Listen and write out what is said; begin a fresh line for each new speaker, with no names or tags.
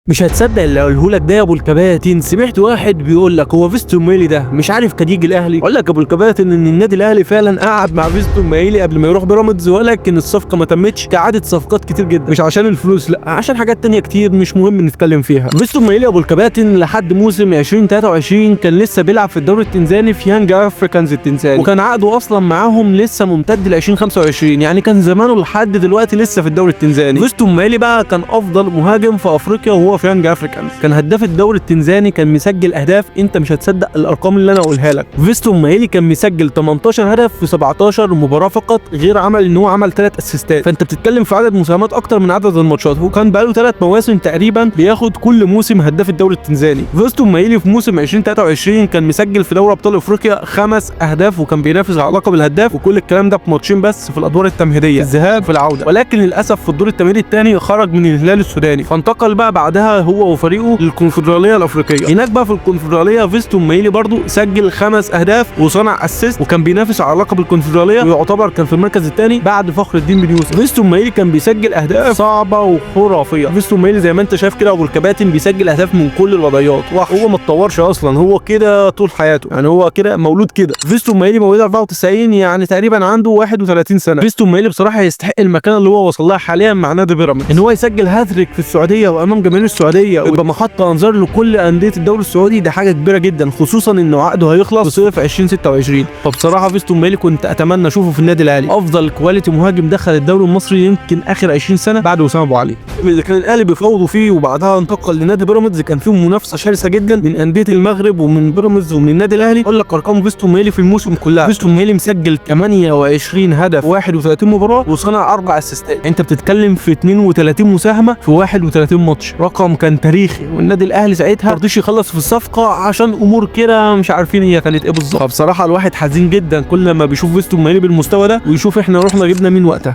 مش هتصدق اللي اقوله لك ده يا ابو الكباتن. سمعت واحد بيقول لك هو فيستون مايلي ده مش عارف كان يجي الاهلي. اقول لك يا ابو الكباتن ان النادي الاهلي فعلا قعد مع فيستون مايلي قبل ما يروح بيراميدز، ولكن الصفقه ما تمتش كعاده صفقات كتير جدا، مش عشان الفلوس، لا عشان حاجات تانية كتير مش مهم نتكلم فيها. فيستون مايلي يا ابو الكباتن لحد موسم 2023 كان لسه بيلعب في الدوري التنزاني في يانج افريكانز التنزاني، وكان عقده اصلا معاهم لسه ممتد ل 2025، يعني كان زمانه لحد دلوقتي لسه في الدوري التنزاني. فيستون مايلي بقى كان افضل مهاجم في افريقيا وهو في يانج افريكانز، كان هداف الدوري التنزاني، كان مسجل اهداف انت مش هتصدق الارقام اللي انا اقولها لك. فيستون مايلي كان مسجل 18 هدف في 17 مباراه فقط، غير عمل ان هو عمل 3 اسيستات، فانت بتتكلم في عدد مساهمات اكتر من عدد الماتشات، وكان بقاله 3 مواسم تقريبا بياخد كل موسم هداف الدوري التنزاني. فيستون مايلي في موسم 2023 كان مسجل في دوري ابطال افريقيا 5 اهداف، وكان بينافس على لقب الهداف، وكل الكلام ده في ماتشين بس في الادوار التمهيديه، الذهاب في العوده، ولكن للاسف في الدور التمهيدي الثاني خرج من الهلال السوداني، فانتقل بقى بعدها هو وفريقه للكونفدراليه الافريقيه. هناك بقى في الكونفدراليه فيستون مايلي برضو سجل 5 اهداف وصنع اسيست، وكان بينافس على لقب الكونفدراليه، ويعتبر كان في المركز الثاني بعد فخر الدين بن يوسف. فيستون مايلي كان بيسجل اهداف صعبه وخرافيه. فيستون مايلي زي ما انت شايف كده ابو الكباتن بيسجل اهداف من كل الوضعيات، هو ما اتطورش اصلا، هو كده طول حياته، يعني هو كده مولود كده. فيستون مايلي مواليد 94، يعني تقريبا عنده 31 سنه. فيستون مايلي بصراحه يستحق المكان اللي هو وصل لها حاليا مع نادي بيراميدز، ان هو يسجل هاتريك في السعوديه وامام جماهير السعوديه ويبقى محط انظار لكل انديه الدوري السعودي، ده حاجه كبيره جدا، خصوصا انه عقده هيخلص في صيف 2026. فبصراحه فيستون مايلي كنت اتمنى اشوفه في النادي الاهلي، افضل كواليتي مهاجم دخل الدوري المصري يمكن اخر 20 سنه بعد وسام ابو علي. اذا كان الاهلي بيفاوضوا فيه وبعدها انتقل لنادي بيراميدز، كان فيهم منافسه شرسه جدا من انديه المغرب ومن بيراميدز ومن النادي الاهلي. اقول لك ارقام فيستون مايلي في الموسم كلها، فيستون مايلي مسجل 28 هدف 31 مباراه وصنع 4 اسيستات، انت بتتكلم في 32 مساهمه في 31 ماتش، رقم كان تاريخي، والنادي الاهلي ساعتها ما رضيش يخلص في الصفقه عشان امور كده مش عارفين هي كانت ايه بالظبط. فبصراحه الواحد حزين جدا كل ما بيشوف فيستون مايلي بالمستوى ده، ويشوف احنا رحنا جبنا مين وقتها.